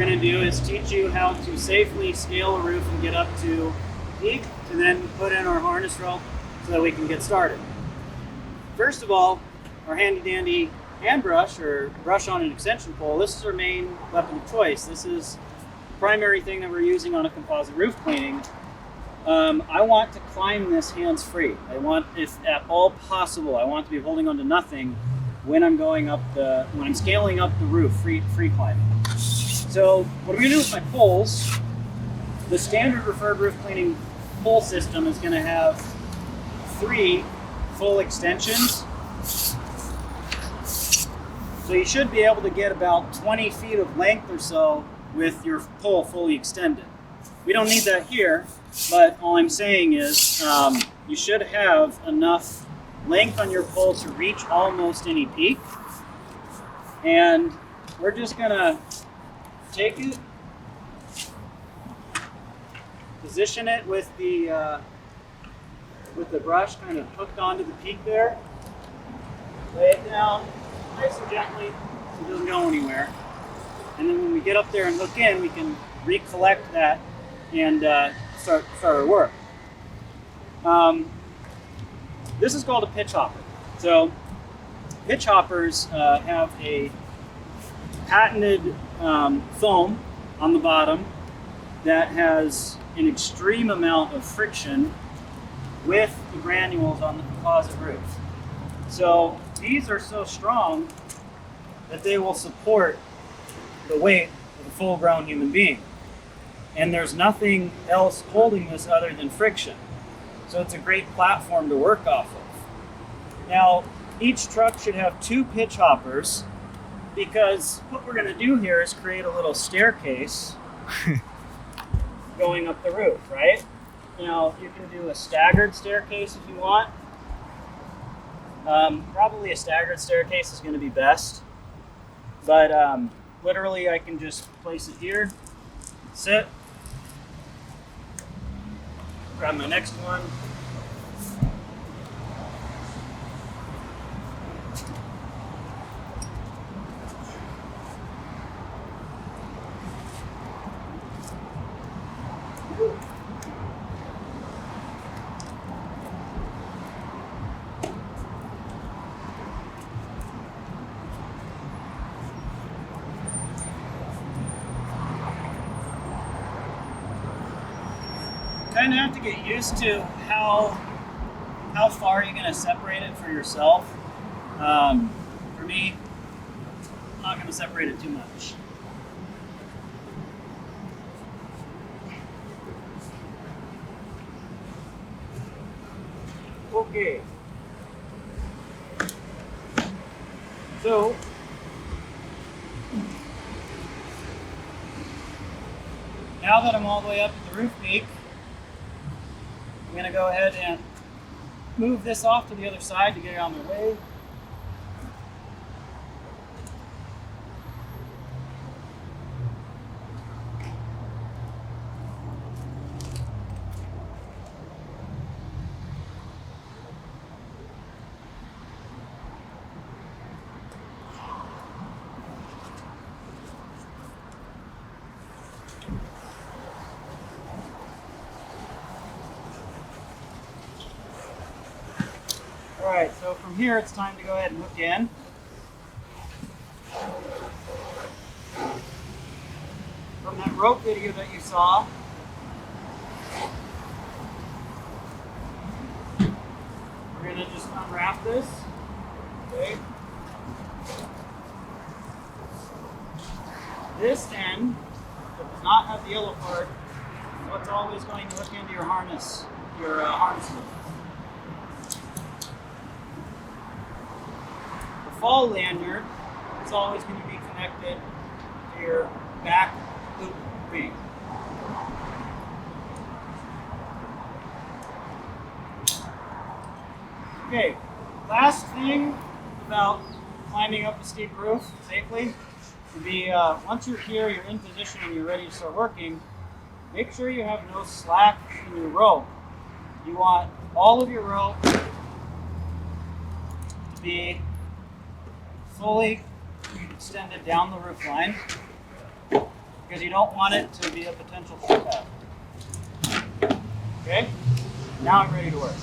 going to do is teach you how to safely scale a roof and get up to peak, and then put in our harness rope so that we can get started. First of all, our handy dandy hand brush, or brush on an extension pole, this is our main weapon of choice. This is the primary thing that we're using on a composite roof cleaning. I want to climb this hands-free. I want, if at all possible, I want to be holding onto nothing when I'm scaling up the roof, free climbing. So what I'm going to do with my poles, the standard referred roof cleaning pole system is going to have 3 full extensions. So you should be able to get about 20 feet of length or so with your pole fully extended. We don't need that here, but all I'm saying is you should have enough length on your pole to reach almost any peak. And we're just gonna take it, position it with the brush kind of hooked onto the peak there, lay it down nice and gently so it doesn't go anywhere. And then when we get up there and hook in, we can recollect that and start our work. This is called a pitch hopper. So pitch hoppers have a patented foam on the bottom that has an extreme amount of friction with the granules on the composite roof. So these are so strong that they will support the weight of a full-grown human being. And there's nothing else holding this other than friction. So it's a great platform to work off of. Now, each truck should have 2 pitch hoppers, because what we're going to do here is create a little staircase going up the roof, right? Now, you can do a staggered staircase if you want. Probably a staggered staircase is going to be best. But literally, I can just place it here, sit, grab my next one. Kind of have to get used to how far you're going to separate it for yourself. For me, I'm not going to separate it too much. Okay. So, now that I'm all the way up at the roof peak, I'm going to go ahead and move this off to the other side to get it out of my way. Alright, so from here it's time to go ahead and hook in. From that rope video that you saw, we're going to just unwrap this. Okay. This end that does not have the yellow part is what's always going to hook into your harness, harness loop. Fall lanyard is always going to be connected to your back loop ring. Okay, last thing about climbing up a steep roof safely would be once you're here, you're in position and you're ready to start working, make sure you have no slack in your rope. You want all of your rope to be fully extended down the roof line. because you don't want it to be a potential trip hazard. Okay? Now I'm ready to work.